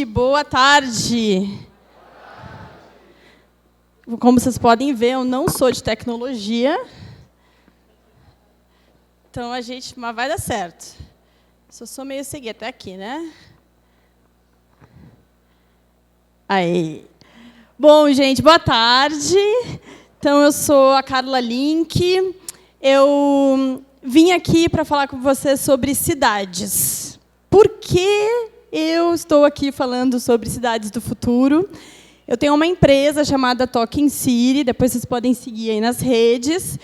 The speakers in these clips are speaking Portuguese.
Gente, boa tarde. Como vocês podem ver, eu não sou de tecnologia. Então, mas vai dar certo. Sou meio ceguinha até aqui, né? Aí. Bom, gente, boa tarde. Então, eu sou a Carla Link. Eu vim aqui para falar com vocês sobre cidades. Por que eu estou aqui falando sobre cidades do futuro? Eu tenho uma empresa chamada Talking City, depois vocês podem seguir aí nas redes.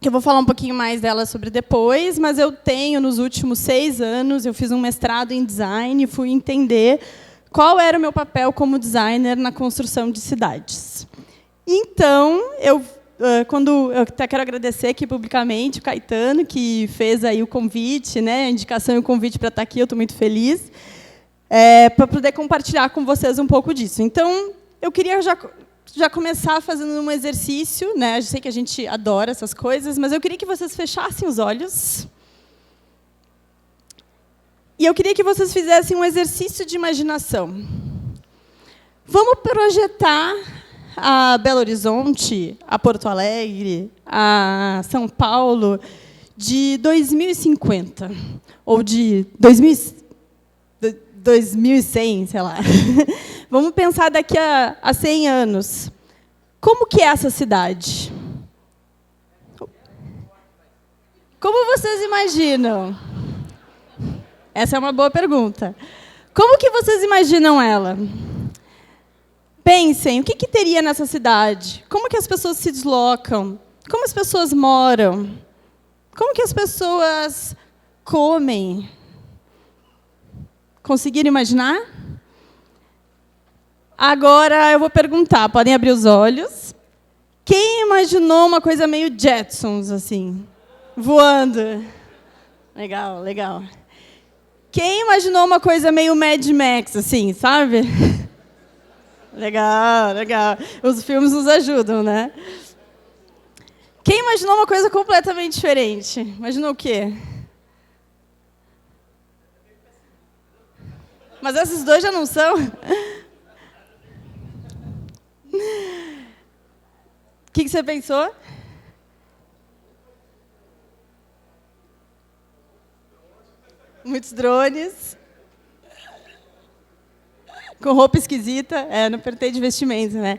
Que eu vou falar um pouquinho mais dela sobre depois, mas eu tenho, nos últimos 6 anos, eu fiz um mestrado em design e fui entender qual era o meu papel como designer na construção de cidades. Então, eu até quero agradecer aqui publicamente o Caetano, que fez aí o convite, né, a indicação e o convite para estar aqui, eu estou muito feliz, para poder compartilhar com vocês um pouco disso. Então, eu queria já começar fazendo um exercício, né? Eu sei que a gente adora essas coisas, mas eu queria que vocês fechassem os olhos. E eu queria que vocês fizessem um exercício de imaginação. Vamos projetar a Belo Horizonte, a Porto Alegre, a São Paulo, de 2050, ou de 2100, sei lá. Vamos pensar daqui a 100 anos. Como que é essa cidade? Como vocês imaginam? Essa é uma boa pergunta. Como que vocês imaginam ela? Pensem, o que teria nessa cidade? Como que as pessoas se deslocam? Como as pessoas moram? Como que as pessoas comem? Conseguiram imaginar? Agora eu vou perguntar, podem abrir os olhos. Quem imaginou uma coisa meio Jetsons, assim? Voando. Legal, legal. Quem imaginou uma coisa meio Mad Max, assim, sabe? Legal, legal. Os filmes nos ajudam, né? Quem imaginou uma coisa completamente diferente? Imaginou o quê? Mas esses dois já não são? O que você pensou? Muitos drones. Com roupa esquisita. Não pertence de vestimento, né?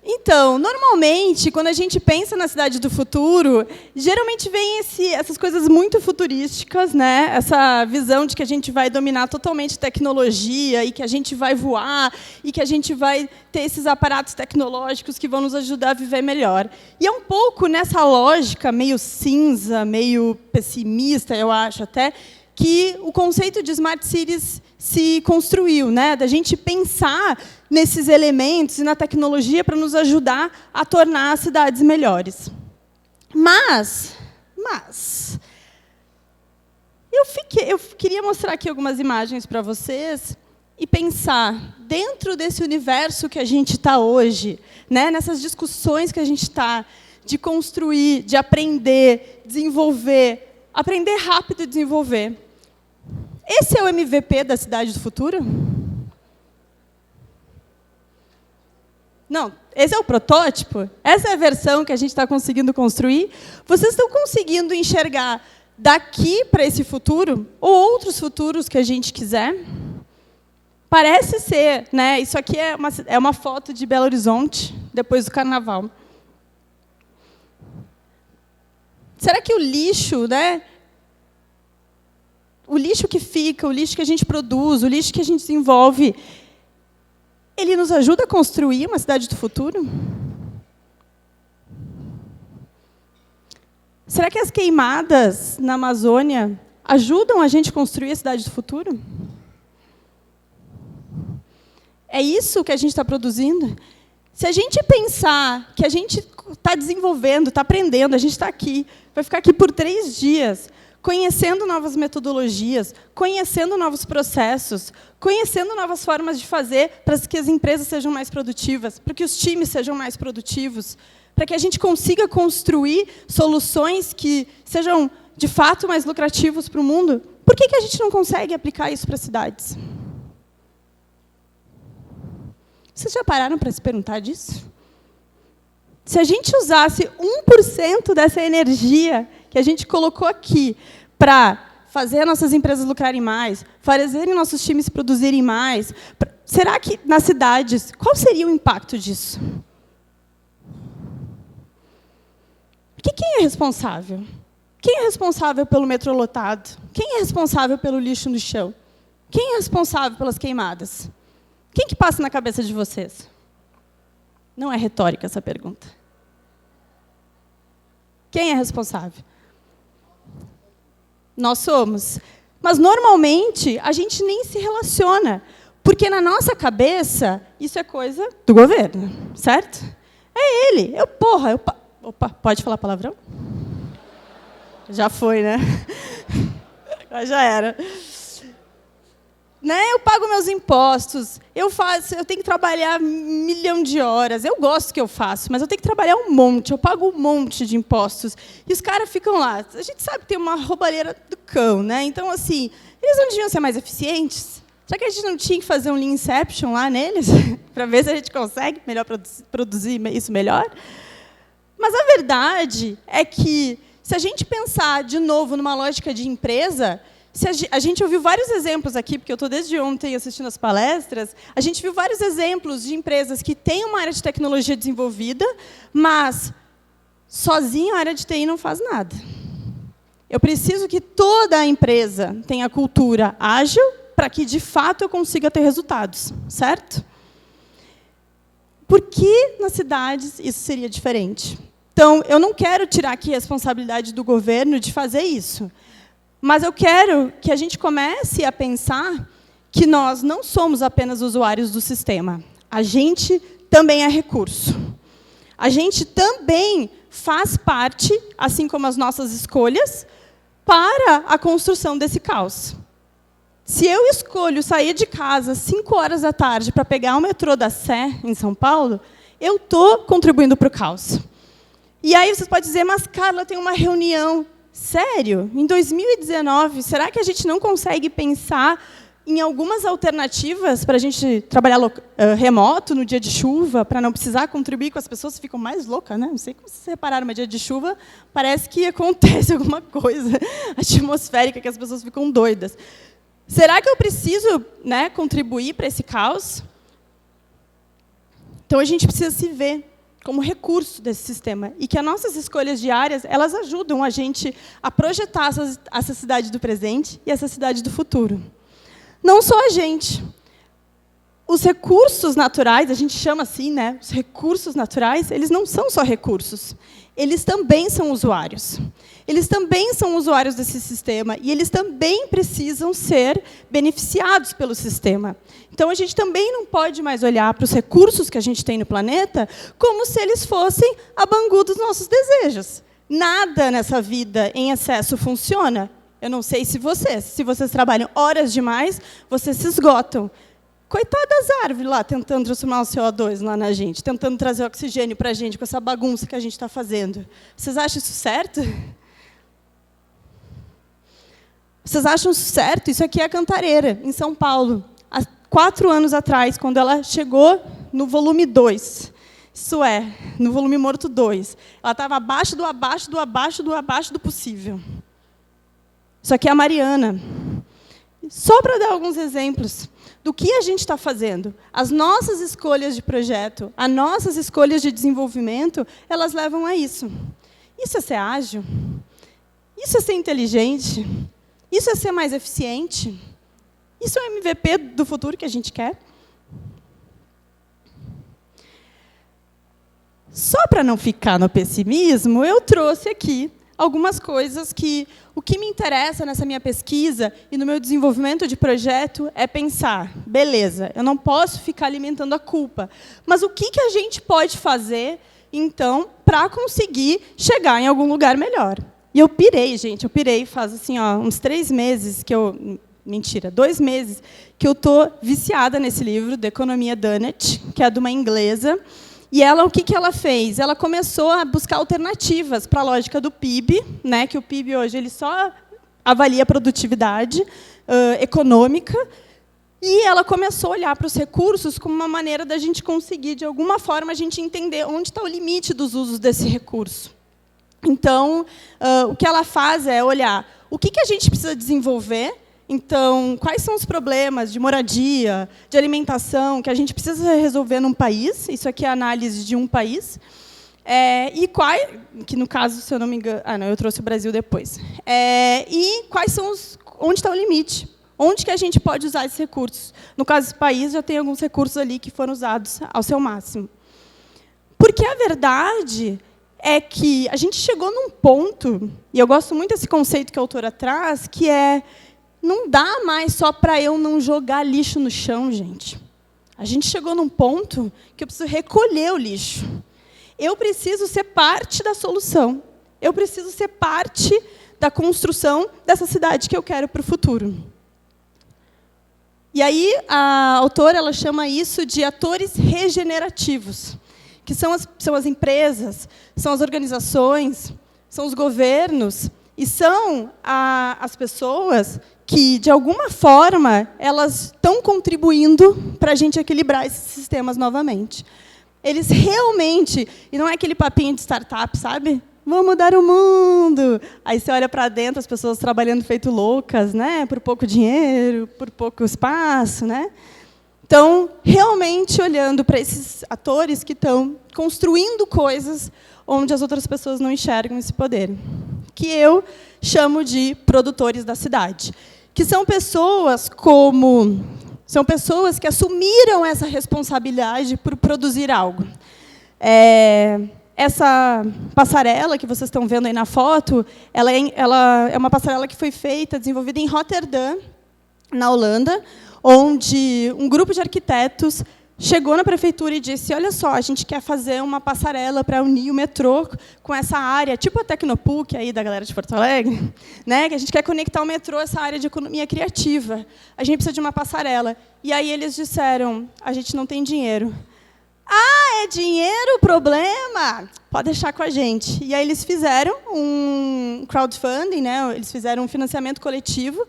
Então, normalmente, quando a gente pensa na cidade do futuro, geralmente vem essas coisas muito futurísticas, né? Essa visão de que a gente vai dominar totalmente a tecnologia e que a gente vai voar e que a gente vai ter esses aparatos tecnológicos que vão nos ajudar a viver melhor. E é um pouco nessa lógica meio cinza, meio pessimista, eu acho até, que o conceito de Smart Cities se construiu, né? Da gente pensar nesses elementos e na tecnologia para nos ajudar a tornar as cidades melhores. Mas eu queria mostrar aqui algumas imagens para vocês e pensar, dentro desse universo que a gente está hoje, né? Nessas discussões que a gente está, de construir, de aprender, desenvolver, aprender rápido e desenvolver. Esse é o MVP da cidade do futuro? Não, esse é o protótipo? Essa é a versão que a gente está conseguindo construir? Vocês estão conseguindo enxergar daqui para esse futuro, ou outros futuros que a gente quiser? Parece ser, né? Isso aqui é uma foto de Belo Horizonte, depois do Carnaval. Será que o lixo, né? O lixo que fica, o lixo que a gente produz, o lixo que a gente desenvolve, ele nos ajuda a construir uma cidade do futuro? Será que as queimadas na Amazônia ajudam a gente a construir a cidade do futuro? É isso que a gente está produzindo? Se a gente pensar que a gente está desenvolvendo, está aprendendo, a gente está aqui, vai ficar aqui por 3 dias, conhecendo novas metodologias, conhecendo novos processos, conhecendo novas formas de fazer para que as empresas sejam mais produtivas, para que os times sejam mais produtivos, para que a gente consiga construir soluções que sejam, de fato, mais lucrativos para o mundo. Por que a gente não consegue aplicar isso para cidades? Vocês já pararam para se perguntar disso? Se a gente usasse 1% dessa energia que a gente colocou aqui para fazer nossas empresas lucrarem mais, fazerem nossos times produzirem mais, será que nas cidades, qual seria o impacto disso? Porque quem é responsável? Quem é responsável pelo metrô lotado? Quem é responsável pelo lixo no chão? Quem é responsável pelas queimadas? Quem que passa na cabeça de vocês? Não é retórica essa pergunta. Quem é responsável? Nós somos. Mas, normalmente, a gente nem se relaciona. Porque, na nossa cabeça, isso é coisa do governo, certo? É ele. Opa, pode falar palavrão? Já foi, né? Já era. Né? Eu pago meus impostos, eu tenho que trabalhar 1 milhão de horas, eu gosto do que eu faço, mas eu tenho que trabalhar um monte, eu pago um monte de impostos. E os caras ficam lá. A gente sabe que tem uma roubalheira do cão, né? Então, assim, eles não deviam ser mais eficientes? Será que a gente não tinha que fazer um Lean Inception lá neles, para ver se a gente consegue melhor produzir isso melhor? Mas a verdade é que, se a gente pensar, de novo, numa lógica de empresa, a gente ouviu vários exemplos aqui, porque eu estou desde ontem assistindo as palestras, a gente viu vários exemplos de empresas que têm uma área de tecnologia desenvolvida, mas, sozinha, a área de TI não faz nada. Eu preciso que toda a empresa tenha cultura ágil para que, de fato, eu consiga ter resultados, certo? Por que, nas cidades, isso seria diferente? Então, eu não quero tirar aqui a responsabilidade do governo de fazer isso, mas eu quero que a gente comece a pensar que nós não somos apenas usuários do sistema. A gente também é recurso. A gente também faz parte, assim como as nossas escolhas, para a construção desse caos. Se eu escolho sair de casa às 5 horas da tarde para pegar o metrô da Sé, em São Paulo, eu estou contribuindo para o caos. E aí vocês podem dizer, mas, Carla, tem uma reunião. Sério? Em 2019, será que a gente não consegue pensar em algumas alternativas para a gente trabalhar remoto no dia de chuva, para não precisar contribuir com as pessoas que ficam mais loucas, né? Não sei como vocês repararam, mas dia de chuva parece que acontece alguma coisa atmosférica, que as pessoas ficam doidas. Será que eu preciso, né, contribuir para esse caos? Então, a gente precisa se ver como recurso desse sistema. E que as nossas escolhas diárias, elas ajudam a gente a projetar essa cidade do presente e essa cidade do futuro. Não só a gente. Os recursos naturais, a gente chama assim, né? Os recursos naturais, eles não são só recursos. Eles também são usuários. Eles também são usuários desse sistema e eles também precisam ser beneficiados pelo sistema. Então, a gente também não pode mais olhar para os recursos que a gente tem no planeta como se eles fossem a bangu dos nossos desejos. Nada nessa vida em excesso funciona. Eu não sei se vocês trabalham horas demais, vocês se esgotam. Coitada das árvores lá, tentando transformar o CO2 lá na gente, tentando trazer oxigênio para a gente com essa bagunça que a gente está fazendo. Vocês acham isso certo? Vocês acham isso certo? Isso aqui é a Cantareira, em São Paulo. Há 4 anos atrás, quando ela chegou no volume 2. Isso é, no volume morto 2. Ela estava abaixo do possível. Isso aqui é a Mariana. Só para dar alguns exemplos do que a gente está fazendo. As nossas escolhas de projeto, as nossas escolhas de desenvolvimento, elas levam a isso. Isso é ser ágil? Isso é ser inteligente? Isso é ser mais eficiente? Isso é o MVP do futuro que a gente quer? Só para não ficar no pessimismo, eu trouxe aqui algumas coisas que o que me interessa nessa minha pesquisa e no meu desenvolvimento de projeto é pensar, beleza, eu não posso ficar alimentando a culpa, mas o que a gente pode fazer, então, para conseguir chegar em algum lugar melhor? E eu pirei, gente, faz assim, ó, uns 3 meses que eu... Mentira, 2 meses que eu estou viciada nesse livro, da Economia Dunnett, que é de uma inglesa. E ela, o que ela fez? Ela começou a buscar alternativas para a lógica do PIB, né, que o PIB hoje ele só avalia a produtividade econômica, e ela começou a olhar para os recursos como uma maneira da gente conseguir, de alguma forma, a gente entender onde está o limite dos usos desse recurso. Então, o que ela faz é olhar o que a gente precisa desenvolver. Então, quais são os problemas de moradia, de alimentação, que a gente precisa resolver num país? Isso aqui é a análise de um país. E que, no caso, se eu não me engano... não, eu trouxe o Brasil depois. E quais são onde está o limite? Onde que a gente pode usar esses recursos? No caso do país, já tem alguns recursos ali que foram usados ao seu máximo. Porque a verdade é que a gente chegou num ponto, e eu gosto muito desse conceito que a autora traz, que não dá mais só para eu não jogar lixo no chão, gente. A gente chegou num ponto que eu preciso recolher o lixo. Eu preciso ser parte da solução. Eu preciso ser parte da construção dessa cidade que eu quero para o futuro. E aí, a autora ela chama isso de atores regenerativos, que são as empresas, são as organizações, são os governos, e são as pessoas que, de alguma forma, elas estão contribuindo para a gente equilibrar esses sistemas novamente. Eles realmente, e não é aquele papinho de startup, sabe? Vamos mudar o mundo. Aí você olha para dentro, as pessoas trabalhando feito loucas, né? Por pouco dinheiro, por pouco espaço, né? Então, realmente olhando para esses atores que estão construindo coisas onde as outras pessoas não enxergam esse poder, que eu chamo de produtores da cidade, que são pessoas que assumiram essa responsabilidade por produzir algo. Essa passarela que vocês estão vendo aí na foto, ela é uma passarela que foi feita, desenvolvida em Rotterdam, na Holanda, onde um grupo de arquitetos chegou na prefeitura e disse: olha só, a gente quer fazer uma passarela para unir o metrô com essa área, tipo a Tecnopuc aí da galera de Porto Alegre, né? Que a gente quer conectar o metrô a essa área de economia criativa. A gente precisa de uma passarela. E aí eles disseram: a gente não tem dinheiro. Ah, é dinheiro o problema? Pode deixar com a gente. E aí eles fizeram um crowdfunding, né? Eles fizeram um financiamento coletivo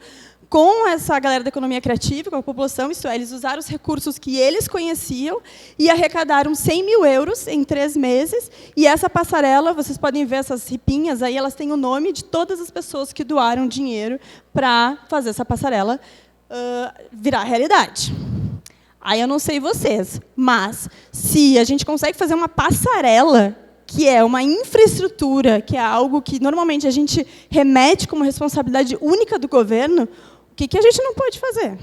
com essa galera da economia criativa, com a população, isto é, eles usaram os recursos que eles conheciam e arrecadaram 100 mil euros em 3 meses. E essa passarela, vocês podem ver essas ripinhas aí, elas têm o nome de todas as pessoas que doaram dinheiro para fazer essa passarela virar realidade. Aí eu não sei vocês, mas se a gente consegue fazer uma passarela, que é uma infraestrutura, que é algo que normalmente a gente remete como responsabilidade única do governo, o que a gente não pode fazer?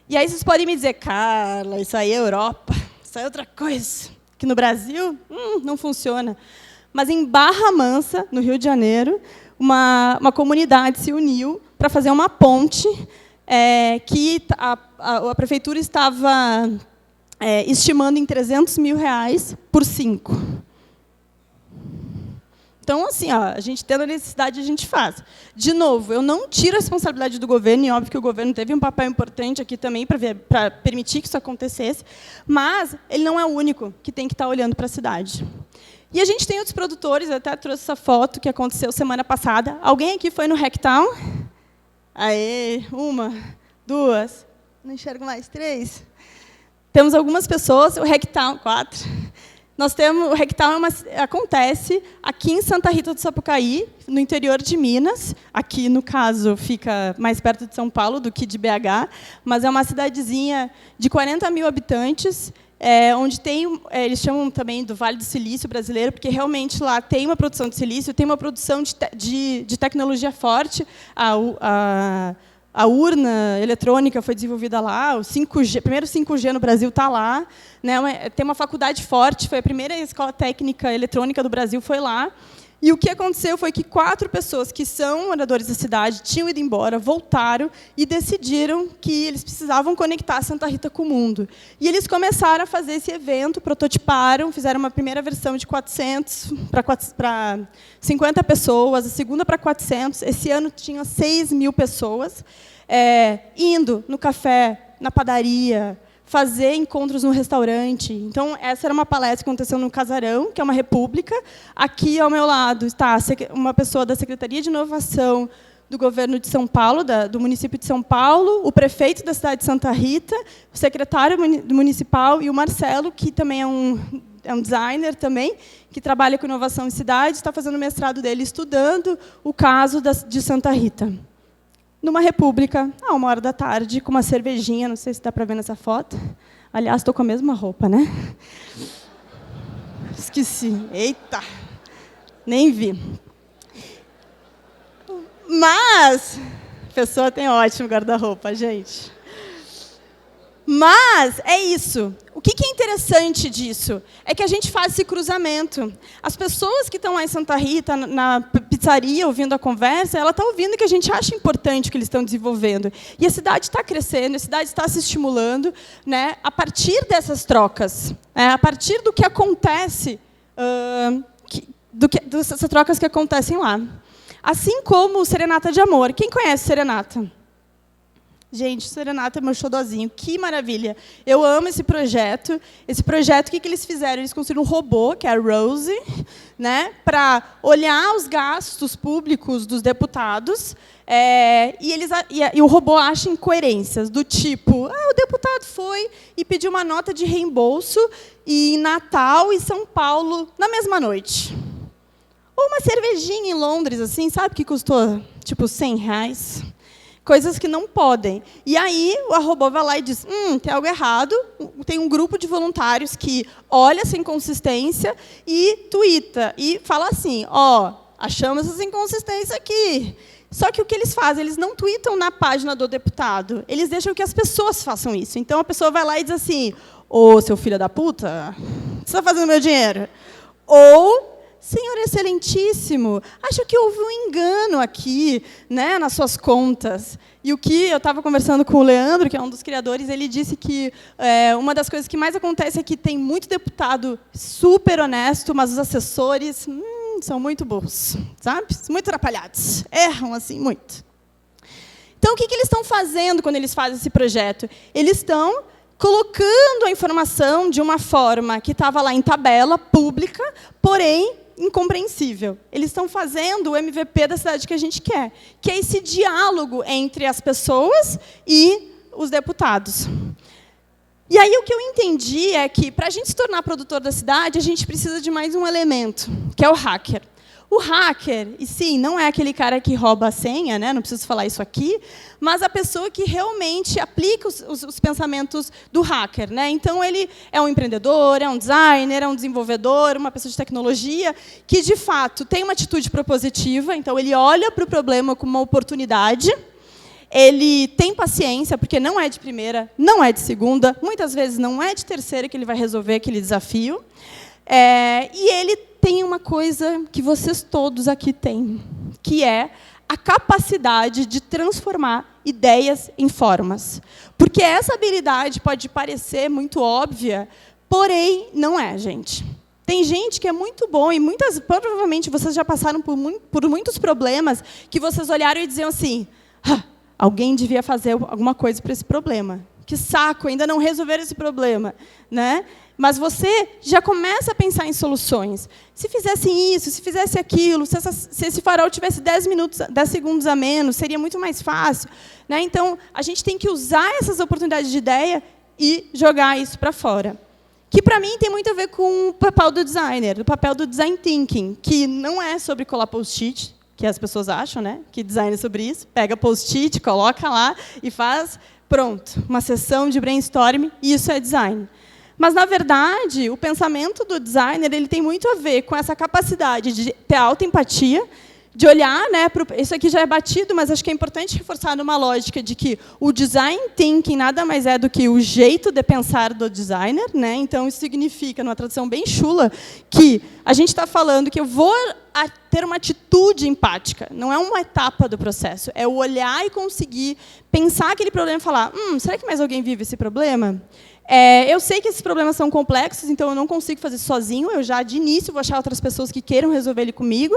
E aí vocês podem me dizer: Carla, isso aí é Europa, isso aí é outra coisa. Que no Brasil, não funciona. Mas em Barra Mansa, no Rio de Janeiro, uma comunidade se uniu para fazer uma ponte que a prefeitura estava estimando em 300 mil reais por 5. Então, assim, a gente tendo a necessidade, a gente faz. De novo, eu não tiro a responsabilidade do governo, e óbvio que o governo teve um papel importante aqui também para permitir que isso acontecesse, mas ele não é o único que tem que estar olhando para a cidade. E a gente tem outros produtores, eu até trouxe essa foto que aconteceu semana passada. Alguém aqui foi no Hacktown? Aê, 1, 2, não enxergo mais, 3. Temos algumas pessoas, o Hacktown, 4. Nós temos, o Hacktown acontece aqui em Santa Rita do Sapucaí, no interior de Minas. Aqui, no caso, fica mais perto de São Paulo do que de BH, mas é uma cidadezinha de 40 mil habitantes, onde tem, eles chamam também do Vale do Silício brasileiro, porque realmente lá tem uma produção de silício, tem uma produção de tecnologia forte. A urna eletrônica foi desenvolvida lá, o 5G, primeiro 5G no Brasil está lá, né? Tem uma faculdade forte, foi a primeira escola técnica eletrônica do Brasil, foi lá. E o que aconteceu foi que 4 pessoas que são moradores da cidade tinham ido embora, voltaram e decidiram que eles precisavam conectar Santa Rita com o mundo. E eles começaram a fazer esse evento, prototiparam, fizeram uma primeira versão de 400 para 50 pessoas, a segunda para 400. Esse ano tinha 6 mil pessoas indo no café, na padaria, fazer encontros no restaurante. Então, essa era uma palestra que aconteceu no Casarão, que é uma república. Aqui, ao meu lado, está uma pessoa da Secretaria de Inovação do governo de São Paulo, do município de São Paulo, o prefeito da cidade de Santa Rita, o secretário municipal e o Marcelo, que também é um designer também, que trabalha com inovação em cidades, está fazendo o mestrado dele estudando o caso de Santa Rita. Numa república, à 13h, com uma cervejinha, não sei se dá para ver nessa foto. Aliás, estou com a mesma roupa, né? Esqueci. Eita! Nem vi. Mas, a pessoa tem ótimo guarda-roupa, gente. Mas é isso. O que é interessante disso? É que a gente faz esse cruzamento. As pessoas que estão lá em Santa Rita, na pizzaria, ouvindo a conversa, ela está ouvindo que a gente acha importante o que eles estão desenvolvendo. E a cidade está crescendo, a cidade está se estimulando, né, a partir dessas trocas, a partir do que acontece, dessas trocas que acontecem lá. Assim como o Serenata de Amor. Quem conhece Serenata? Gente, Serenata é meu xodozinho, que maravilha. Eu amo esse projeto. Esse projeto, o que eles fizeram? Eles construíram um robô, que é a Rose, né, para olhar os gastos públicos dos deputados, e o robô acha incoerências, do tipo, o deputado foi e pediu uma nota de reembolso em Natal e São Paulo na mesma noite. Ou uma cervejinha em Londres, assim, sabe, que custou, tipo, R$100. Coisas que não podem. E aí, o robô vai lá e diz, tem algo errado, tem um grupo de voluntários que olha essa inconsistência e tuita, e fala assim, achamos essa inconsistência aqui. Só que o que eles fazem? Eles não tuitam na página do deputado, eles deixam que as pessoas façam isso. Então, a pessoa vai lá e diz assim, seu filho da puta, o que você está fazendo meu dinheiro? Ou... Senhor excelentíssimo, acho que houve um engano aqui, né, nas suas contas. E o que eu estava conversando com o Leandro, que é um dos criadores, ele disse que uma das coisas que mais acontece é que tem muito deputado super honesto, mas os assessores são muito burros, sabe? Muito atrapalhados, erram assim muito. Então, o que eles estão fazendo quando eles fazem esse projeto? Eles estão colocando a informação de uma forma que estava lá em tabela pública, porém incompreensível. Eles estão fazendo o MVP da cidade que a gente quer, que é esse diálogo entre as pessoas e os deputados. E aí o que eu entendi é que, para a gente se tornar produtor da cidade, a gente precisa de mais um elemento, que é o hacker. O hacker, e sim, não é aquele cara que rouba a senha, né? Não preciso falar isso aqui, mas a pessoa que realmente aplica os pensamentos do hacker, né? Então, ele é um empreendedor, é um designer, é um desenvolvedor, uma pessoa de tecnologia, que, de fato, tem uma atitude propositiva, então, ele olha para o problema como uma oportunidade, ele tem paciência, porque não é de primeira, não é de segunda, muitas vezes não é de terceira que ele vai resolver aquele desafio, e ele tem uma coisa que vocês todos aqui têm, que é a capacidade de transformar ideias em formas. Porque essa habilidade pode parecer muito óbvia, porém, não é, gente. Tem gente que é muito bom, e provavelmente vocês já passaram por muitos problemas, que vocês olharam e diziam assim, alguém devia fazer alguma coisa para esse problema. Que saco, ainda não resolveram esse problema, né? Mas você já começa a pensar em soluções. Se fizessem isso, se fizesse aquilo, se esse farol tivesse 10 segundos a menos, seria muito mais fácil, né? Então, a gente tem que usar essas oportunidades de ideia e jogar isso para fora. Que, para mim, tem muito a ver com o papel do designer, o papel do design thinking, que não é sobre colar post-it, que as pessoas acham, né? Que design é sobre isso. Pega post-it, coloca lá e faz, pronto, uma sessão de brainstorming, e isso é design. Mas, na verdade, o pensamento do designer ele tem muito a ver com essa capacidade de ter alta empatia, de olhar, né, isso aqui já é batido, mas acho que é importante reforçar numa lógica de que o design thinking nada mais é do que o jeito de pensar do designer, né? Então, isso significa, numa tradução bem chula, que a gente está falando que eu vou ter uma atitude empática, não é uma etapa do processo, é o olhar e conseguir pensar aquele problema e falar, será que mais alguém vive esse problema? Eu sei que esses problemas são complexos, então eu não consigo fazer sozinho, eu já, de início, vou achar outras pessoas que queiram resolver ele comigo,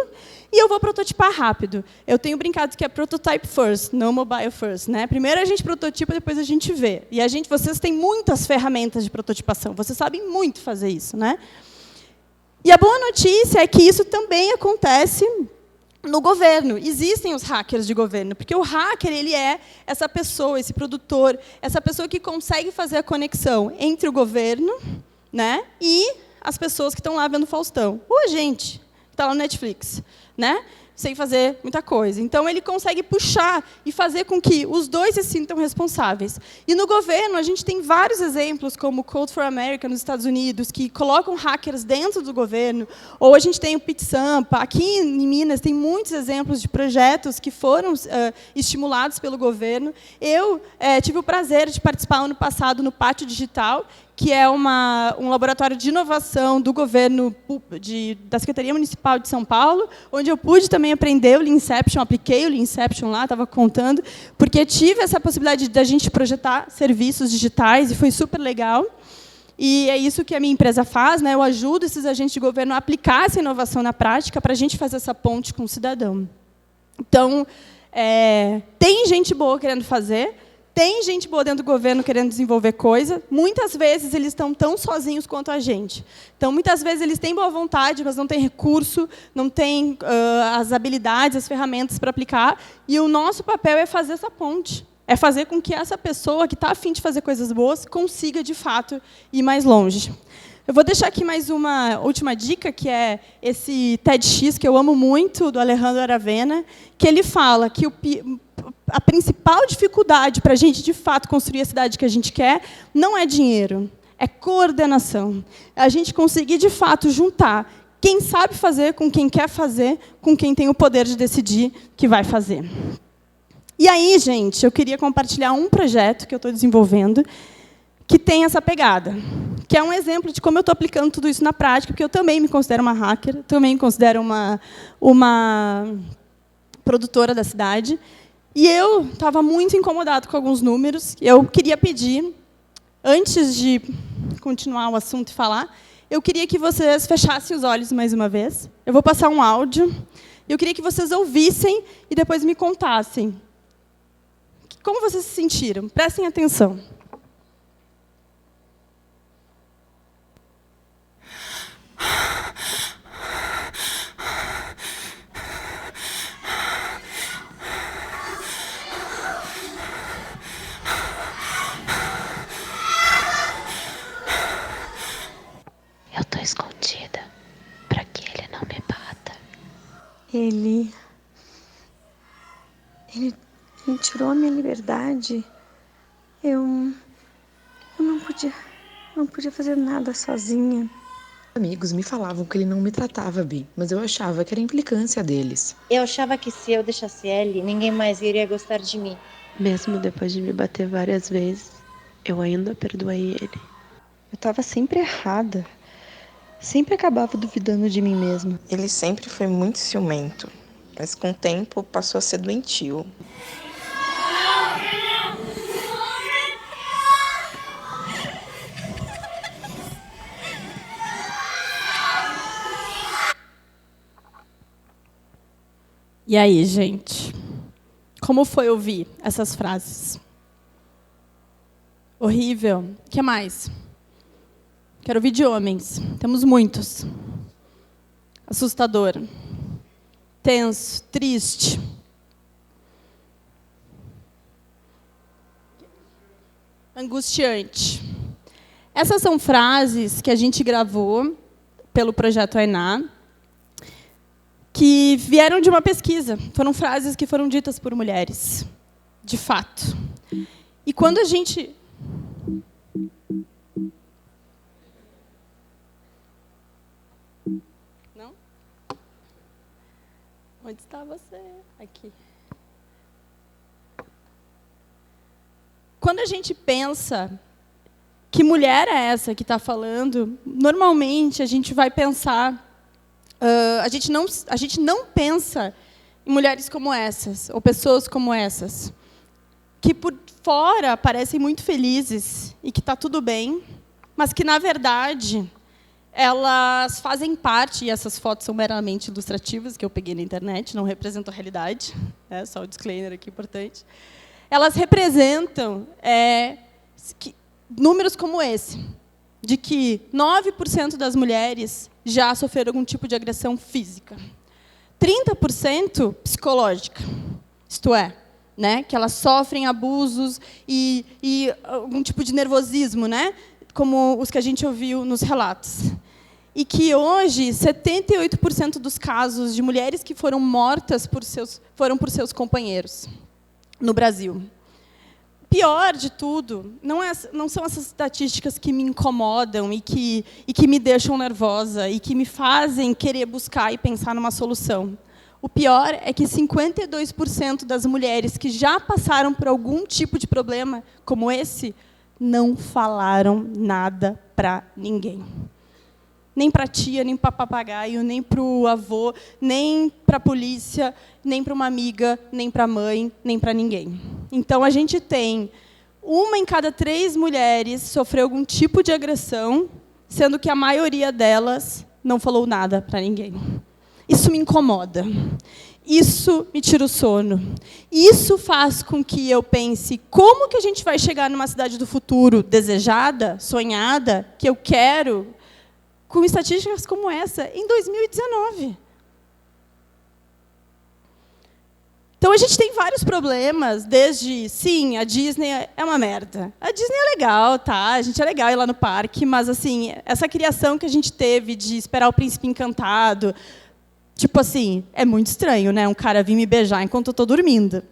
e eu vou prototipar rápido. Eu tenho brincado que é prototype first, não mobile first, né? Primeiro a gente prototipa, depois a gente vê. E vocês têm muitas ferramentas de prototipação, vocês sabem muito fazer isso, né? E a boa notícia é que isso também acontece no governo. Existem os hackers de governo, porque o hacker ele é essa pessoa, esse produtor, essa pessoa que consegue fazer a conexão entre o governo, né, e as pessoas que estão lá vendo Faustão. Ou a gente, que está lá no Netflix, né? Sem fazer muita coisa. Então, ele consegue puxar e fazer com que os dois se sintam responsáveis. E, no governo, a gente tem vários exemplos, como o Code for America, nos Estados Unidos, que colocam hackers dentro do governo. Ou a gente tem o Pit Sampa. Aqui, em Minas, tem muitos exemplos de projetos que foram estimulados pelo governo. Eu tive o prazer de participar, ano passado, no Pátio Digital, que é um laboratório de inovação do governo da Secretaria Municipal de São Paulo, onde eu pude também aprender o Lean Inception, apliquei o Lean Inception lá, estava contando, porque tive essa possibilidade de a gente projetar serviços digitais, e foi super legal. E é isso que a minha empresa faz, né? Eu ajudo esses agentes de governo a aplicar essa inovação na prática para a gente fazer essa ponte com o cidadão. Então, tem gente boa querendo fazer, tem gente boa dentro do governo querendo desenvolver coisa. Muitas vezes eles estão tão sozinhos quanto a gente. Então, muitas vezes eles têm boa vontade, mas não têm recurso, não têm as habilidades, as ferramentas para aplicar. E o nosso papel é fazer essa ponte. É fazer com que essa pessoa que está a fim de fazer coisas boas consiga, de fato, ir mais longe. Eu vou deixar aqui mais uma última dica, que é esse TEDx, que eu amo muito, do Alejandro Aravena, que ele fala que a principal dificuldade para a gente, de fato, construir a cidade que a gente quer não é dinheiro, é coordenação. A gente conseguir, de fato, juntar quem sabe fazer com quem quer fazer, com quem tem o poder de decidir que vai fazer. E aí, gente, eu queria compartilhar um projeto que eu estou desenvolvendo que tem essa pegada, que é um exemplo de como eu estou aplicando tudo isso na prática, porque eu também me considero uma hacker, também me considero uma produtora da cidade. E eu estava muito incomodado com alguns números. Eu queria pedir, antes de continuar o assunto e falar, eu queria que vocês fechassem os olhos mais uma vez. Eu vou passar um áudio. Eu queria que vocês ouvissem e depois me contassem. Como vocês se sentiram? Prestem atenção. Eu tô escondida para que ele não me bata. Ele tirou a minha liberdade. Eu não podia fazer nada sozinha. Amigos me falavam que ele não me tratava bem, mas eu achava que era implicância deles. Eu achava que se eu deixasse ele, ninguém mais iria gostar de mim. Mesmo depois de me bater várias vezes, eu ainda perdoei ele. Eu estava sempre errada. Sempre acabava duvidando de mim mesma. Ele sempre foi muito ciumento, mas com o tempo passou a ser doentio. E aí, gente? Como foi ouvir essas frases? Horrível. O que mais? Quero ouvir de homens. Temos muitos. Assustador. Tenso. Triste. Angustiante. Essas são frases que a gente gravou pelo Projeto Ainá, que vieram de uma pesquisa. Foram frases que foram ditas por mulheres, de fato. E quando a gente... Não? Onde está você? Aqui. Quando a gente pensa que mulher é essa que está falando, normalmente a gente vai pensar... a gente não pensa em mulheres como essas, ou pessoas como essas, que por fora parecem muito felizes e que está tudo bem, mas que, na verdade, elas fazem parte, e essas fotos são meramente ilustrativas, que eu peguei na internet, não representam a realidade, né, só o disclaimer aqui importante. Elas representam números como esse, de que 9% das mulheres já sofreram algum tipo de agressão física. 30% psicológica, isto é, né, que elas sofrem abusos e algum tipo de nervosismo, né, como os que a gente ouviu nos relatos. E que hoje 78% dos casos de mulheres que foram mortas foram por seus companheiros no Brasil. Pior de tudo, não são essas estatísticas que me incomodam e que me deixam nervosa e que me fazem querer buscar e pensar numa solução. O pior é que 52% das mulheres que já passaram por algum tipo de problema como esse não falaram nada para ninguém. Nem para a tia, nem para papagaio, nem para o avô, nem para a polícia, nem para uma amiga, nem para a mãe, nem para ninguém. Então, a gente tem 1 em cada 3 mulheres sofreu algum tipo de agressão, sendo que a maioria delas não falou nada para ninguém. Isso me incomoda. Isso me tira o sono. Isso faz com que eu pense como que a gente vai chegar numa cidade do futuro desejada, sonhada, que eu quero, com estatísticas como essa, em 2019. Então, a gente tem vários problemas, desde, sim, a Disney é uma merda. A Disney é legal, tá? A gente é legal ir lá no parque, mas, assim, essa criação que a gente teve de esperar o príncipe encantado, tipo assim, é muito estranho, né? Um cara vir me beijar enquanto eu estou dormindo.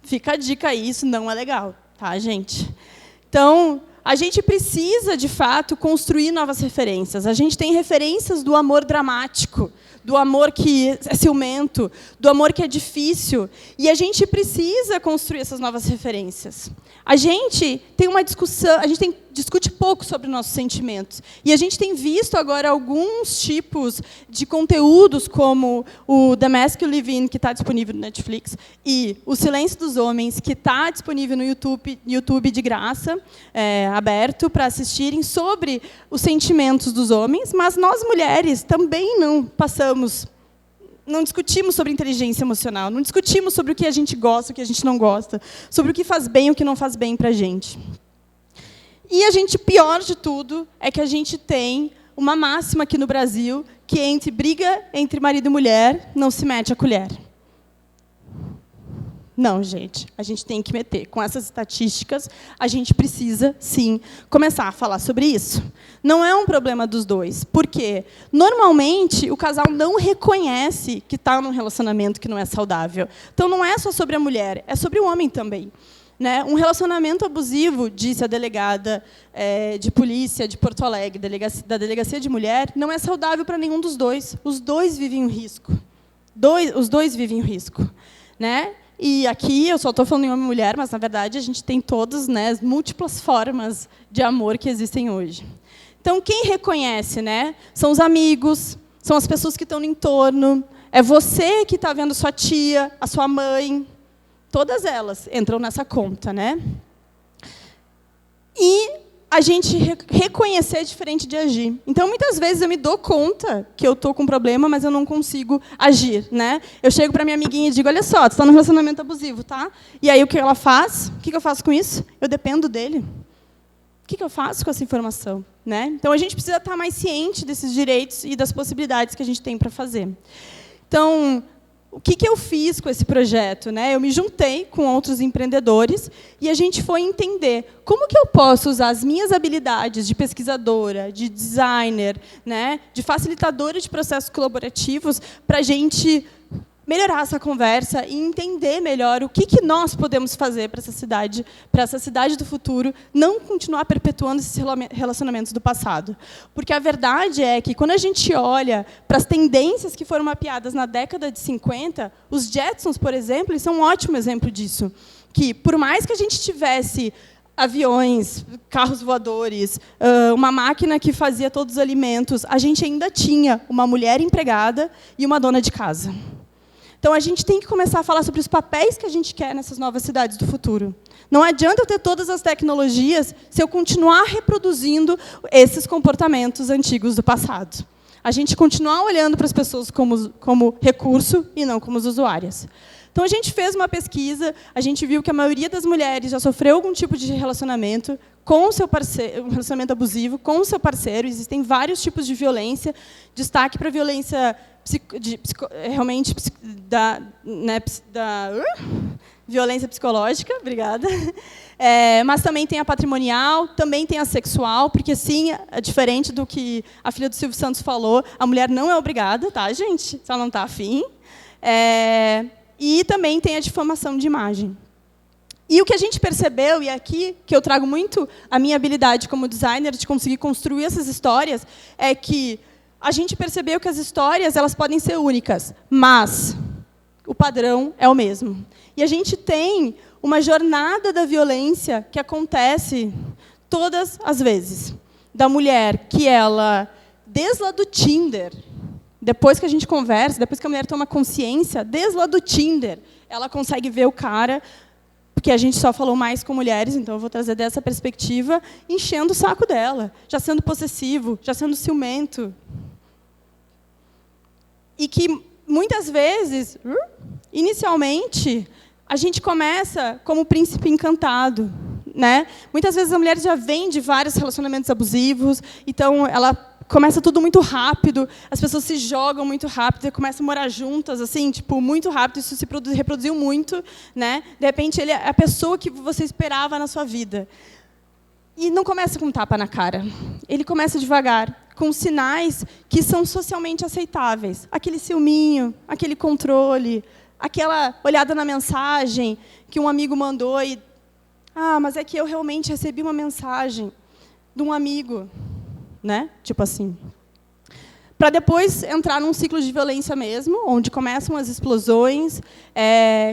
Fica a dica aí, isso não é legal, tá, gente? Então, a gente precisa, de fato, construir novas referências. A gente tem referências do amor dramático, do amor que é ciumento, do amor que é difícil. E a gente precisa construir essas novas referências. A gente tem uma discussão, discute pouco sobre nossos sentimentos. E a gente tem visto agora alguns tipos de conteúdos, como o The Mask You Live In, que está disponível no Netflix, e O Silêncio dos Homens, que está disponível no YouTube de graça, aberto para assistirem, sobre os sentimentos dos homens, mas nós, mulheres, também não discutimos sobre inteligência emocional, não discutimos sobre o que a gente gosta, o que a gente não gosta, sobre o que faz bem e o que não faz bem para a gente. E pior de tudo, é que a gente tem uma máxima aqui no Brasil, que briga entre marido e mulher, não se mete a colher. Não, gente, a gente tem que meter. Com essas estatísticas, a gente precisa, sim, começar a falar sobre isso. Não é um problema dos dois, porque, normalmente, o casal não reconhece que está num relacionamento que não é saudável. Então, não é só sobre a mulher, é sobre o homem também. Né? Um relacionamento abusivo, disse a delegada de polícia de Porto Alegre, da Delegacia de Mulher, não é saudável para nenhum dos dois. Os dois vivem um risco. Os dois vivem um risco. Né? E aqui eu só estou falando em homem e mulher, mas, na verdade, a gente tem todas, né, as múltiplas formas de amor que existem hoje. Então, quem reconhece, né, são os amigos, são as pessoas que estão no entorno, é você que está vendo a sua tia, a sua mãe, todas elas entram nessa conta. Né? E a gente reconhecer é diferente de agir. Então, muitas vezes, eu me dou conta que eu estou com um problema, mas eu não consigo agir. Né? Eu chego para minha amiguinha e digo, olha só, tu está num relacionamento abusivo, tá? E aí, o que ela faz? O que eu faço com isso? Eu dependo dele. O que eu faço com essa informação? Né? Então, a gente precisa estar mais ciente desses direitos e das possibilidades que a gente tem para fazer. Então, o que eu fiz com esse projeto? Né? Eu me juntei com outros empreendedores e a gente foi entender como que eu posso usar as minhas habilidades de pesquisadora, de designer, né, de facilitadora de processos colaborativos para a gente melhorar essa conversa e entender melhor o que nós podemos fazer para essa cidade do futuro não continuar perpetuando esses relacionamentos do passado. Porque a verdade é que, quando a gente olha para as tendências que foram mapeadas na década de 50, os Jetsons, por exemplo, são um ótimo exemplo disso. Que, por mais que a gente tivesse aviões, carros voadores, uma máquina que fazia todos os alimentos, a gente ainda tinha uma mulher empregada e uma dona de casa. Então, a gente tem que começar a falar sobre os papéis que a gente quer nessas novas cidades do futuro. Não adianta eu ter todas as tecnologias se eu continuar reproduzindo esses comportamentos antigos do passado. A gente continuar olhando para as pessoas como recurso e não como usuárias. Então, a gente fez uma pesquisa, a gente viu que a maioria das mulheres já sofreu algum tipo de relacionamento com o seu parceiro, um relacionamento abusivo com o seu parceiro. Existem vários tipos de violência, destaque para a violência realmente da violência psicológica, obrigada. Mas também tem a patrimonial, também tem a sexual, porque, sim, é diferente do que a filha do Silvio Santos falou, a mulher não é obrigada, tá, gente? Se ela não está afim. E também tem a difamação de imagem. E o que a gente percebeu, e aqui que eu trago muito a minha habilidade como designer de conseguir construir essas histórias, é que a gente percebeu que as histórias elas podem ser únicas, mas o padrão é o mesmo. E a gente tem uma jornada da violência que acontece todas as vezes. Da mulher que ela, desde lá do Tinder, depois que a gente conversa, depois que a mulher toma consciência, desde lá do Tinder, ela consegue ver o cara, porque a gente só falou mais com mulheres, então eu vou trazer dessa perspectiva, enchendo o saco dela, já sendo possessivo, já sendo ciumento. E que, muitas vezes, inicialmente, a gente começa como príncipe encantado, né? Muitas vezes a mulher já vem de vários relacionamentos abusivos, então ela começa tudo muito rápido, as pessoas se jogam muito rápido, começam a morar juntas, assim, tipo, muito rápido, isso se reproduziu muito, né? De repente, ele é a pessoa que você esperava na sua vida. E não começa com um tapa na cara. Ele começa devagar, com sinais que são socialmente aceitáveis. Aquele ciúminho, aquele controle, aquela olhada na mensagem que um amigo mandou e... mas é que eu realmente recebi uma mensagem de um amigo, né? Tipo assim. Para depois entrar num ciclo de violência mesmo, onde começam as explosões,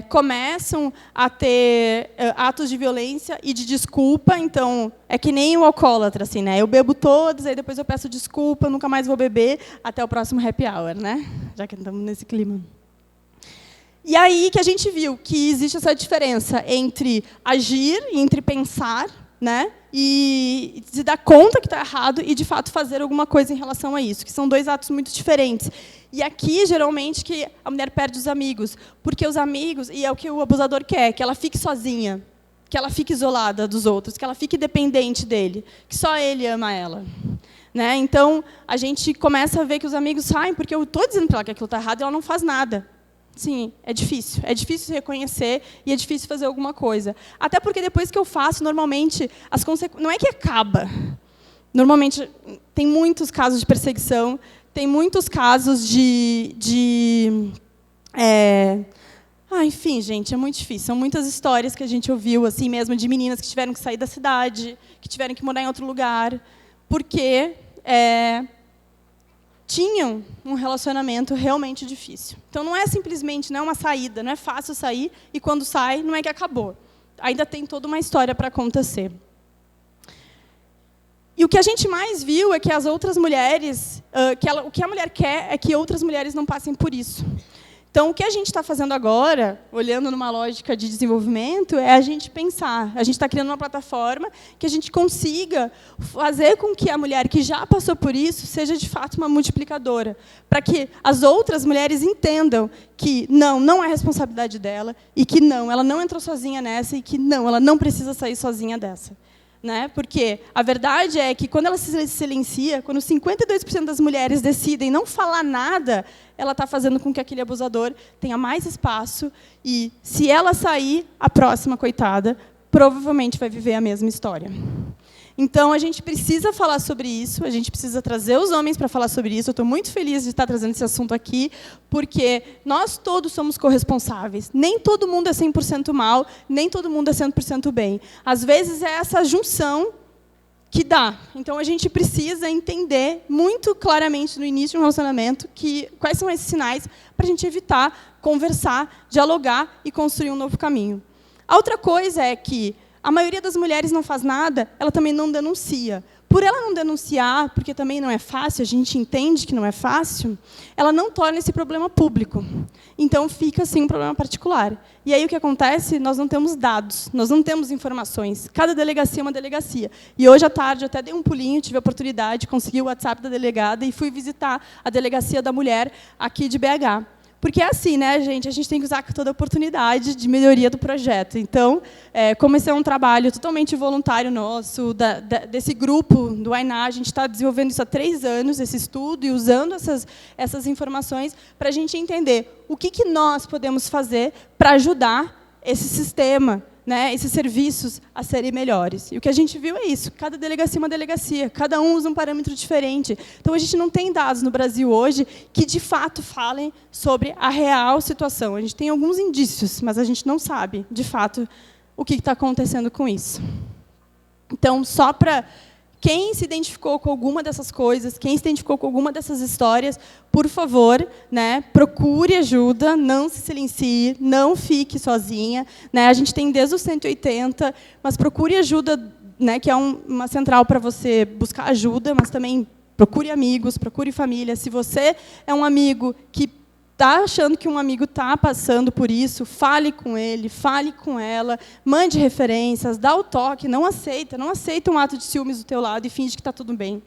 começam a ter atos de violência e de desculpa. Então, é que nem o alcoólatra, assim, né? Eu bebo todos, aí depois eu peço desculpa, nunca mais vou beber, até o próximo happy hour, né? Já que estamos nesse clima. E aí que a gente viu que existe essa diferença entre agir e entre pensar, né? E se dar conta que está errado e, de fato, fazer alguma coisa em relação a isso, que são dois atos muito diferentes. E aqui, geralmente, que a mulher perde os amigos, porque os amigos, e é o que o abusador quer, que ela fique sozinha, que ela fique isolada dos outros, que ela fique dependente dele, que só ele ama ela. Né? Então, a gente começa a ver que os amigos saem, porque eu estou dizendo para ela que aquilo está errado e ela não faz nada. Sim, é difícil. É difícil reconhecer e é difícil fazer alguma coisa. Até porque depois que eu faço, normalmente, as consequências... Não é que acaba. Normalmente, tem muitos casos de perseguição, tem muitos casos enfim, gente, é muito difícil. São muitas histórias que a gente ouviu, assim mesmo, de meninas que tiveram que sair da cidade, que tiveram que morar em outro lugar, porque... tinham um relacionamento realmente difícil. Então, não é simplesmente, não é uma saída, não é fácil sair, e quando sai, não é que acabou. Ainda tem toda uma história para acontecer. E o que a gente mais viu é que as outras mulheres, o que a mulher quer é que outras mulheres não passem por isso. Então, o que a gente está fazendo agora, olhando numa lógica de desenvolvimento, é a gente pensar. A gente está criando uma plataforma que a gente consiga fazer com que a mulher que já passou por isso seja, de fato, uma multiplicadora. Para que as outras mulheres entendam que não é responsabilidade dela, e que ela não entrou sozinha nessa, e que ela não precisa sair sozinha dessa. Né? Porque a verdade é que, quando ela se silencia, quando 52% das mulheres decidem não falar nada, ela está fazendo com que aquele abusador tenha mais espaço e, se ela sair, a próxima, coitada, provavelmente vai viver a mesma história. Então, a gente precisa falar sobre isso, a gente precisa trazer os homens para falar sobre isso. Eu estou muito feliz de estar trazendo esse assunto aqui, porque nós todos somos corresponsáveis. Nem todo mundo é 100% mal, nem todo mundo é 100% bem. Às vezes, é essa junção que dá. Então, a gente precisa entender muito claramente no início de um relacionamento quais são esses sinais para a gente evitar, conversar, dialogar e construir um novo caminho. A outra coisa é que a maioria das mulheres não faz nada, ela também não denuncia. Por ela não denunciar, porque também não é fácil, a gente entende que não é fácil, ela não torna esse problema público. Então, fica, assim, um problema particular. E aí, o que acontece? Nós não temos dados, nós não temos informações. Cada delegacia é uma delegacia. E hoje à tarde, eu até dei um pulinho, tive a oportunidade, consegui o WhatsApp da delegada e fui visitar a delegacia da mulher aqui de BH. Porque é assim, né, gente? A gente tem que usar toda a oportunidade de melhoria do projeto. Então, como esse é um trabalho totalmente voluntário nosso, desse grupo do AINA, a gente está desenvolvendo isso há 3 anos, esse estudo, e usando essas informações para a gente entender o que nós podemos fazer para ajudar esse sistema, né, esses serviços a serem melhores. E o que a gente viu é isso, cada delegacia é uma delegacia, cada um usa um parâmetro diferente. Então, a gente não tem dados no Brasil hoje que, de fato, falem sobre a real situação. A gente tem alguns indícios, mas a gente não sabe, de fato, o que está acontecendo com isso. Então, só para quem se identificou com alguma dessas coisas, quem se identificou com alguma dessas histórias, por favor, né, procure ajuda, não se silencie, não fique sozinha. Né, a gente tem desde os 180, mas procure ajuda, né, que é uma central para você buscar ajuda, mas também procure amigos, procure família. Se você é um amigo que está achando que um amigo está passando por isso, fale com ele, fale com ela, mande referências, dá o toque, não aceita um ato de ciúmes do teu lado e finge que está tudo bem.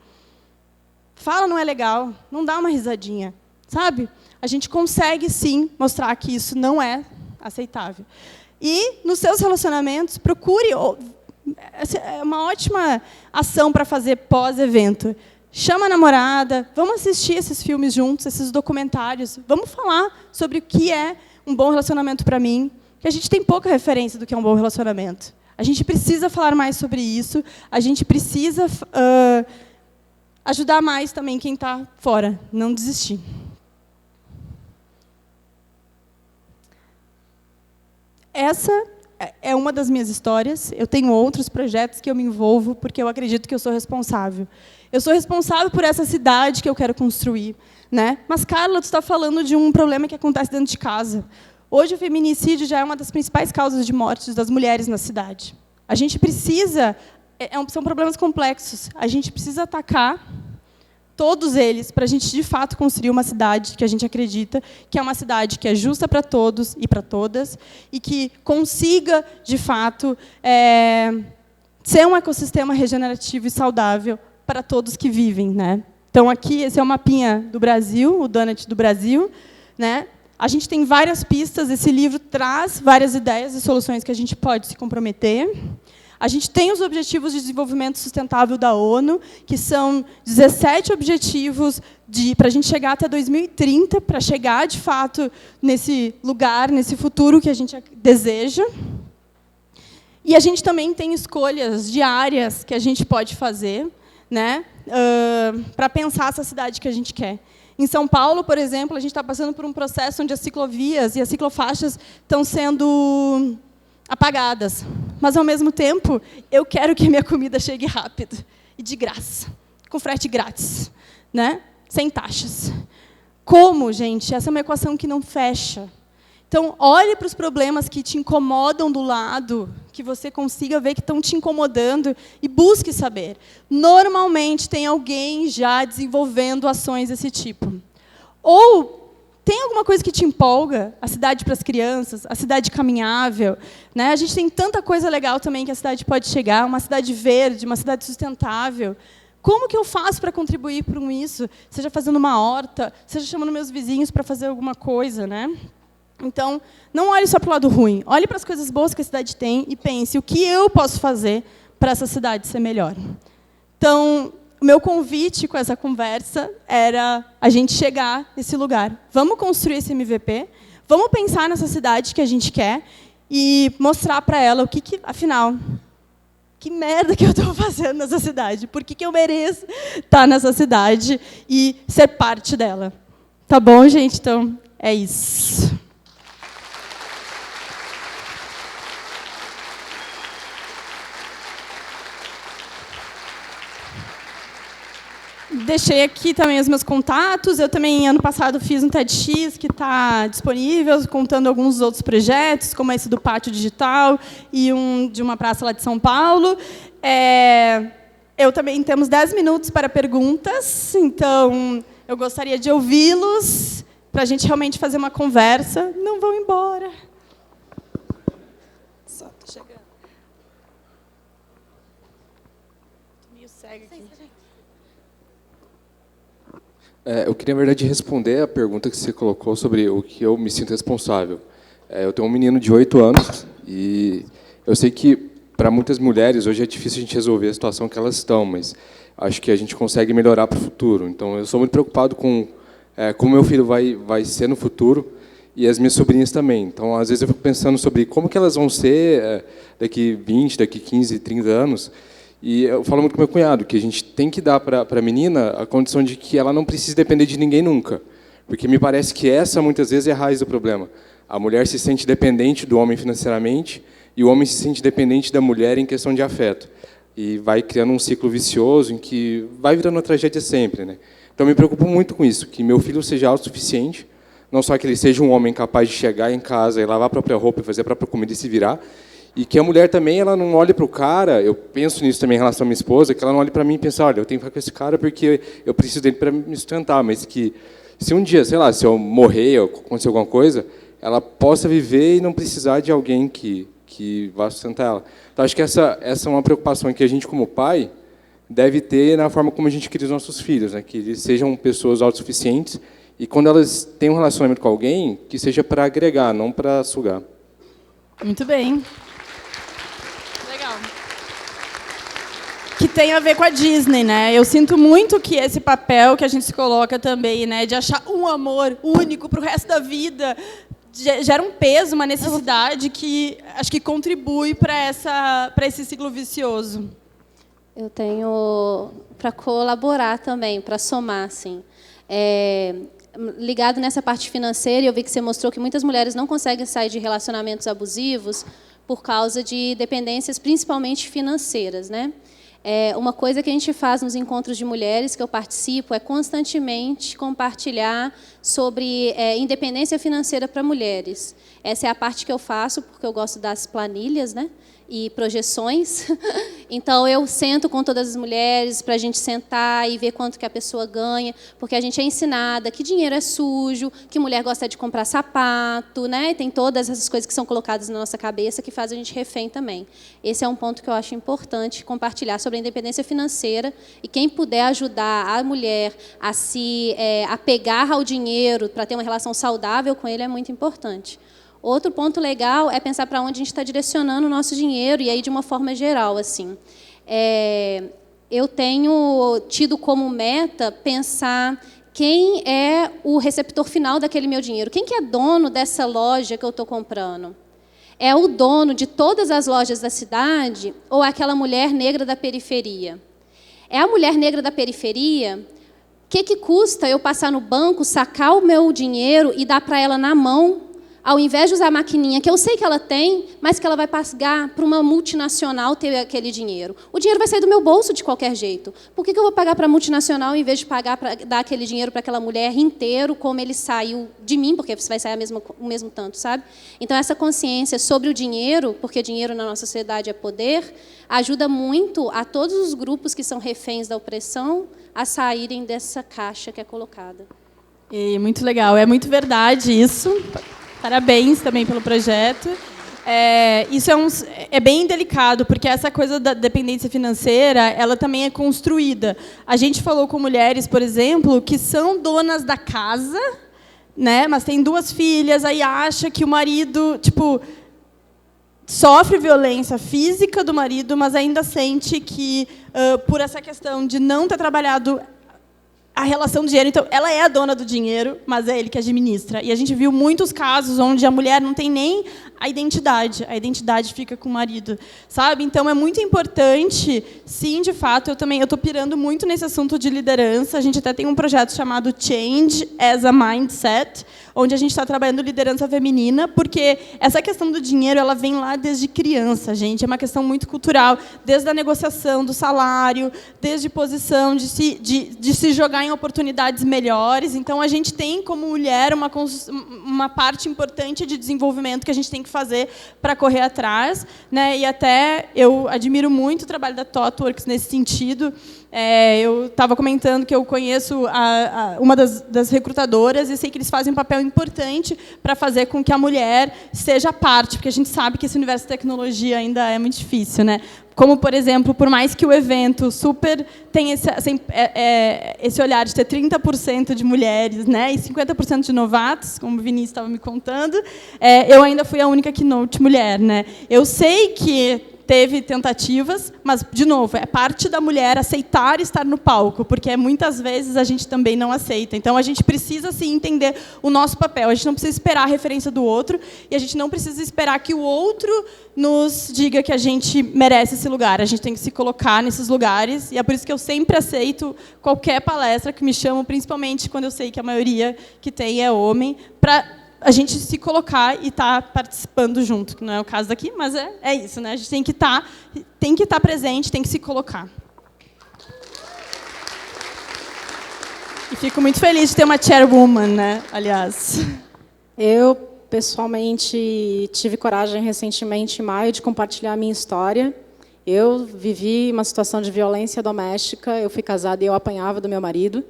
Fala, não é legal, não dá uma risadinha, sabe? A gente consegue, sim, mostrar que isso não é aceitável. E, nos seus relacionamentos, procure... É uma ótima ação para fazer pós-evento. Chama a namorada, vamos assistir esses filmes juntos, esses documentários, vamos falar sobre o que é um bom relacionamento para mim, que a gente tem pouca referência do que é um bom relacionamento. A gente precisa falar mais sobre isso, a gente precisa ajudar mais também quem está fora, não desistir. Essa é uma das minhas histórias. Eu tenho outros projetos que eu me envolvo porque eu acredito que eu sou responsável. Eu sou responsável por essa cidade que eu quero construir, né? Mas, Carla, tu está falando de um problema que acontece dentro de casa. Hoje, o feminicídio já é uma das principais causas de mortes das mulheres na cidade. A gente precisa... São problemas complexos. A gente precisa atacar todos eles para a gente, de fato, construir uma cidade que a gente acredita que é uma cidade que é justa para todos e para todas e que consiga, de fato, ser um ecossistema regenerativo e saudável para todos que vivem, né? Então, aqui, esse é o mapinha do Brasil, o Donut do Brasil, né? A gente tem várias pistas, esse livro traz várias ideias e soluções que a gente pode se comprometer. A gente tem os Objetivos de Desenvolvimento Sustentável da ONU, que são 17 objetivos para a gente chegar até 2030, para chegar, de fato, nesse lugar, nesse futuro que a gente deseja. E a gente também tem escolhas diárias que a gente pode fazer, né, para pensar essa cidade que a gente quer. Em São Paulo, por exemplo, a gente está passando por um processo onde as ciclovias e as ciclofaixas estão sendo apagadas. Mas, ao mesmo tempo, eu quero que a minha comida chegue rápido e de graça, com frete grátis, né, sem taxas. Como, gente? Essa é uma equação que não fecha. Então, olhe para os problemas que te incomodam do lado, que você consiga ver que estão te incomodando e busque saber. Normalmente, tem alguém já desenvolvendo ações desse tipo. Ou tem alguma coisa que te empolga, a cidade para as crianças, a cidade caminhável. Né? A gente tem tanta coisa legal também que a cidade pode chegar, uma cidade verde, uma cidade sustentável. Como que eu faço para contribuir para isso? Seja fazendo uma horta, seja chamando meus vizinhos para fazer alguma coisa, né? Então, não olhe só para o lado ruim. Olhe para as coisas boas que a cidade tem e pense o que eu posso fazer para essa cidade ser melhor. Então, o meu convite com essa conversa era a gente chegar nesse lugar. Vamos construir esse MVP, vamos pensar nessa cidade que a gente quer e mostrar para ela o que afinal, que merda que eu estou fazendo nessa cidade? Por que eu mereço estar nessa cidade e ser parte dela? Tá bom, gente? Então, é isso. Deixei aqui também os meus contatos. Eu também, ano passado, fiz um TEDx que está disponível, contando alguns outros projetos, como esse do Pátio Digital e um de uma praça lá de São Paulo. Eu também temos 10 minutos para perguntas, então eu gostaria de ouvi-los para a gente realmente fazer uma conversa. Não vão embora. Só estou chegando. Estou meio cega aqui. Eu queria, na verdade, responder a pergunta que você colocou sobre o que eu me sinto responsável. Eu tenho um menino de 8 anos e eu sei que, para muitas mulheres, hoje é difícil a gente resolver a situação que elas estão, mas acho que a gente consegue melhorar para o futuro. Então, eu sou muito preocupado com como meu filho vai ser no futuro e as minhas sobrinhas também. Então, às vezes, eu fico pensando sobre como que elas vão ser daqui 20, daqui 15, 30 anos. E eu falo muito com meu cunhado, que a gente tem que dar para a menina a condição de que ela não precisa depender de ninguém nunca. Porque me parece que essa, muitas vezes, é a raiz do problema. A mulher se sente dependente do homem financeiramente e o homem se sente dependente da mulher em questão de afeto. E vai criando um ciclo vicioso em que vai virando uma tragédia sempre, né? Então, eu me preocupo muito com isso, que meu filho seja autossuficiente, não só que ele seja um homem capaz de chegar em casa e lavar a própria roupa e fazer a própria comida e se virar, e que a mulher também ela não olhe para o cara, eu penso nisso também em relação à minha esposa, que ela não olhe para mim e pense, olha, eu tenho que ficar com esse cara porque eu preciso dele para me sustentar, mas que se um dia, sei lá, se eu morrer ou acontecer alguma coisa, ela possa viver e não precisar de alguém que vá sustentar ela. Então, acho que essa é uma preocupação que a gente, como pai, deve ter na forma como a gente cria os nossos filhos, né? Que eles sejam pessoas autossuficientes e, quando elas têm um relacionamento com alguém, que seja para agregar, não para sugar. Muito bem. Legal. Que tem a ver com a Disney, né? Eu sinto muito que esse papel que a gente se coloca também, né, de achar um amor único para o resto da vida, gera um peso, uma necessidade que acho que contribui para esse ciclo vicioso. Eu tenho para colaborar também, para somar, assim. Ligado nessa parte financeira, eu vi que você mostrou que muitas mulheres não conseguem sair de relacionamentos abusivos por causa de dependências, principalmente financeiras, né? Uma coisa que a gente faz nos encontros de mulheres que eu participo é constantemente compartilhar sobre independência financeira para mulheres. Essa é a parte que eu faço, porque eu gosto das planilhas, né? E projeções. Então, eu sento com todas as mulheres para a gente sentar e ver quanto que a pessoa ganha, porque a gente é ensinada que dinheiro é sujo, que mulher gosta de comprar sapato, né? E tem todas essas coisas que são colocadas na nossa cabeça que fazem a gente refém também. Esse é um ponto que eu acho importante compartilhar sobre a independência financeira, e quem puder ajudar a mulher a se apegar ao dinheiro para ter uma relação saudável com ele é muito importante. Outro ponto legal é pensar para onde a gente está direcionando o nosso dinheiro, e aí de uma forma geral, assim. Eu tenho tido como meta pensar quem é o receptor final daquele meu dinheiro. Quem que é dono dessa loja que eu estou comprando? É o dono de todas as lojas da cidade ou é aquela mulher negra da periferia? É a mulher negra da periferia? O que custa eu passar no banco, sacar o meu dinheiro e dar para ela na mão, ao invés de usar a maquininha que eu sei que ela tem, mas que ela vai pagar para uma multinacional ter aquele dinheiro? O dinheiro vai sair do meu bolso de qualquer jeito. Por que eu vou pagar para a multinacional em vez de pagar para dar aquele dinheiro para aquela mulher inteiro, como ele saiu de mim, porque vai sair o mesmo tanto, sabe? Então, essa consciência sobre o dinheiro, porque dinheiro na nossa sociedade é poder, ajuda muito a todos os grupos que são reféns da opressão a saírem dessa caixa que é colocada. E muito legal, é muito verdade isso. Parabéns também pelo projeto. Isso é bem delicado, porque essa coisa da dependência financeira, ela também é construída. A gente falou com mulheres, por exemplo, que são donas da casa, né, mas tem 2 filhas, aí acha que o marido, sofre violência física do marido, mas ainda sente que, por essa questão de não ter trabalhado a relação do dinheiro, então, ela é a dona do dinheiro, mas é ele que administra. E a gente viu muitos casos onde a mulher não tem nem a identidade fica com o marido, sabe? Então, é muito importante, sim, de fato, eu estou pirando muito nesse assunto de liderança. A gente até tem um projeto chamado Change as a Mindset, onde a gente está trabalhando liderança feminina, porque essa questão do dinheiro, ela vem lá desde criança, gente. É uma questão muito cultural, desde a negociação do salário, desde posição de se jogar em oportunidades melhores. Então, a gente tem, como mulher, uma parte importante de desenvolvimento que a gente tem que fazer para correr atrás, né? E até eu admiro muito o trabalho da ThoughtWorks nesse sentido. Eu estava comentando que eu conheço uma das recrutadoras e sei que eles fazem um papel importante para fazer com que a mulher seja parte, porque a gente sabe que esse universo de tecnologia ainda é muito difícil, né? Como, por exemplo, por mais que o evento super tenha esse olhar de ter 30% de mulheres, né, e 50% de novatos, como o Vinícius estava me contando, eu ainda fui a única keynote mulher, né? Eu sei que teve tentativas, mas, de novo, é parte da mulher aceitar estar no palco, porque muitas vezes a gente também não aceita. Então, a gente precisa, sim, entender o nosso papel. A gente não precisa esperar a referência do outro, e a gente não precisa esperar que o outro nos diga que a gente merece esse lugar. A gente tem que se colocar nesses lugares, e é por isso que eu sempre aceito qualquer palestra que me chamam, principalmente quando eu sei que a maioria que tem é homem, para a gente se colocar e estar participando junto, que não é o caso daqui, mas é isso, né? A gente tem que estar presente, tem que se colocar. E fico muito feliz de ter uma chairwoman, né? Aliás. Eu, pessoalmente, tive coragem recentemente, em maio, de compartilhar a minha história. Eu vivi uma situação de violência doméstica, eu fui casada e eu apanhava do meu marido.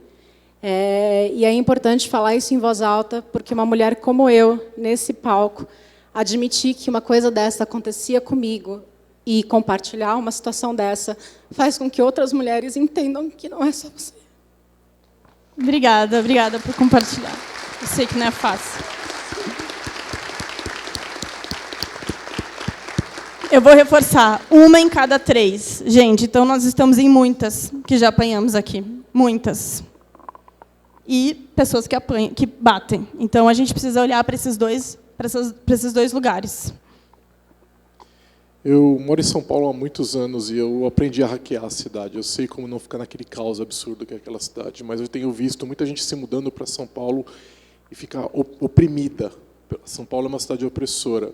E é importante falar isso em voz alta, porque uma mulher como eu, nesse palco, admitir que uma coisa dessa acontecia comigo e compartilhar uma situação dessa faz com que outras mulheres entendam que não é só você. Obrigada por compartilhar. Eu sei que não é fácil. Eu vou reforçar, 1 em cada 3. Gente, então nós estamos em muitas que já apanhamos aqui. Muitas. E pessoas que apanham, que batem. Então, a gente precisa olhar para esses dois lugares. Eu moro em São Paulo há muitos anos e eu aprendi a hackear a cidade. Eu sei como não ficar naquele caos absurdo que é aquela cidade, mas eu tenho visto muita gente se mudando para São Paulo e ficar oprimida. São Paulo é uma cidade opressora.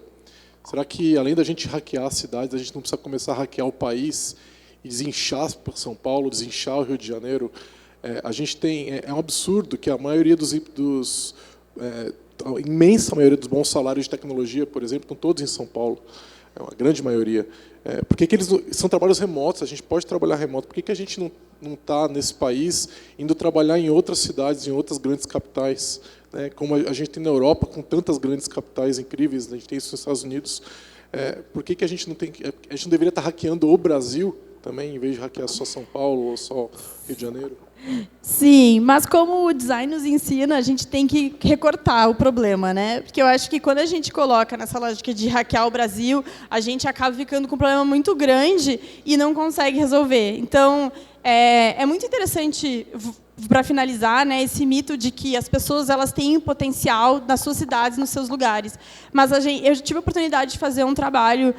Será que, além da gente hackear as cidades, a gente não precisa começar a hackear o país e desinchar São Paulo, desinchar o Rio de Janeiro? A gente tem... É um absurdo que a maioria a imensa maioria dos bons salários de tecnologia, por exemplo, estão todos em São Paulo. É uma grande maioria. Por que eles são trabalhos remotos? A gente pode trabalhar remoto. Por que a gente não está, nesse país, indo trabalhar em outras cidades, em outras grandes capitais? Como a gente tem na Europa, com tantas grandes capitais incríveis, a gente tem isso nos Estados Unidos. Por que a gente não tem... A gente não deveria estar hackeando o Brasil também, em vez de hackear só São Paulo ou só Rio de Janeiro? Sim, mas como o design nos ensina, a gente tem que recortar o problema, né? Porque eu acho que quando a gente coloca nessa lógica de hackear o Brasil, a gente acaba ficando com um problema muito grande e não consegue resolver. Então, é muito interessante, para finalizar, né, esse mito de que as pessoas elas têm potencial nas suas cidades, nos seus lugares. Mas eu tive a oportunidade de fazer um trabalho,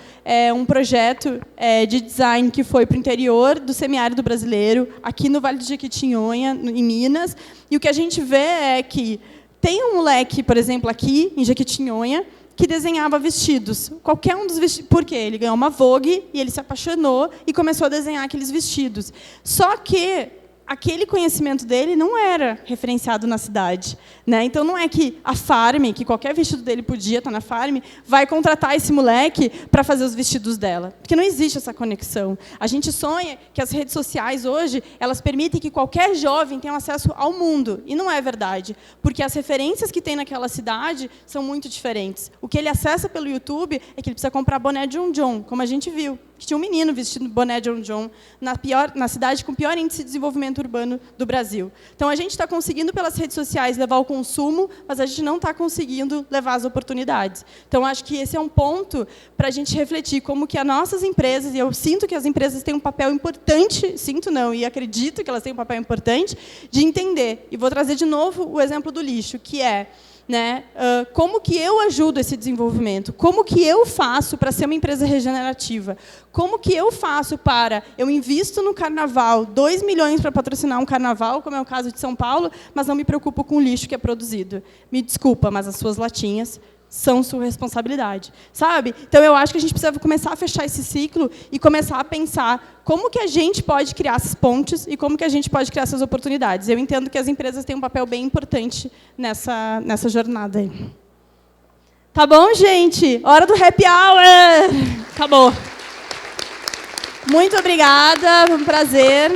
um projeto de design que foi para o interior do semiárido brasileiro, aqui no Vale do Jequitinhonha, em Minas. E o que a gente vê é que tem um moleque, por exemplo, aqui em Jequitinhonha, que desenhava vestidos. Qualquer um dos vestidos. Por quê? Ele ganhou uma Vogue e ele se apaixonou e começou a desenhar aqueles vestidos. Só que aquele conhecimento dele não era referenciado na cidade, né? Então, não é que a Farm, que qualquer vestido dele podia estar na Farm, vai contratar esse moleque para fazer os vestidos dela. Porque não existe essa conexão. A gente sonha que as redes sociais, hoje, elas permitem que qualquer jovem tenha acesso ao mundo. E não é verdade. Porque as referências que tem naquela cidade são muito diferentes. O que ele acessa pelo YouTube é que ele precisa comprar boné John John, como a gente viu. Que tinha um menino vestido boné John John na cidade com o pior índice de desenvolvimento urbano do Brasil. Então, a gente está conseguindo, pelas redes sociais, levar o consumo, mas a gente não está conseguindo levar as oportunidades. Então, acho que esse é um ponto para a gente refletir como que as nossas empresas, e eu sinto que as empresas têm um papel importante, sinto não, e acredito que elas têm um papel importante, de entender. E vou trazer de novo o exemplo do lixo, que é... como que eu ajudo esse desenvolvimento? Como que eu faço para ser uma empresa regenerativa? Como que eu faço para... Eu invisto no carnaval 2 milhões para patrocinar um carnaval, como é o caso de São Paulo, mas não me preocupo com o lixo que é produzido. Me desculpa, mas as suas latinhas são sua responsabilidade, sabe? Então, eu acho que a gente precisa começar a fechar esse ciclo e começar a pensar como que a gente pode criar essas pontes e como que a gente pode criar essas oportunidades. Eu entendo que as empresas têm um papel bem importante nessa jornada aí. Tá bom, gente? Hora do happy hour! Acabou. Muito obrigada, foi um prazer.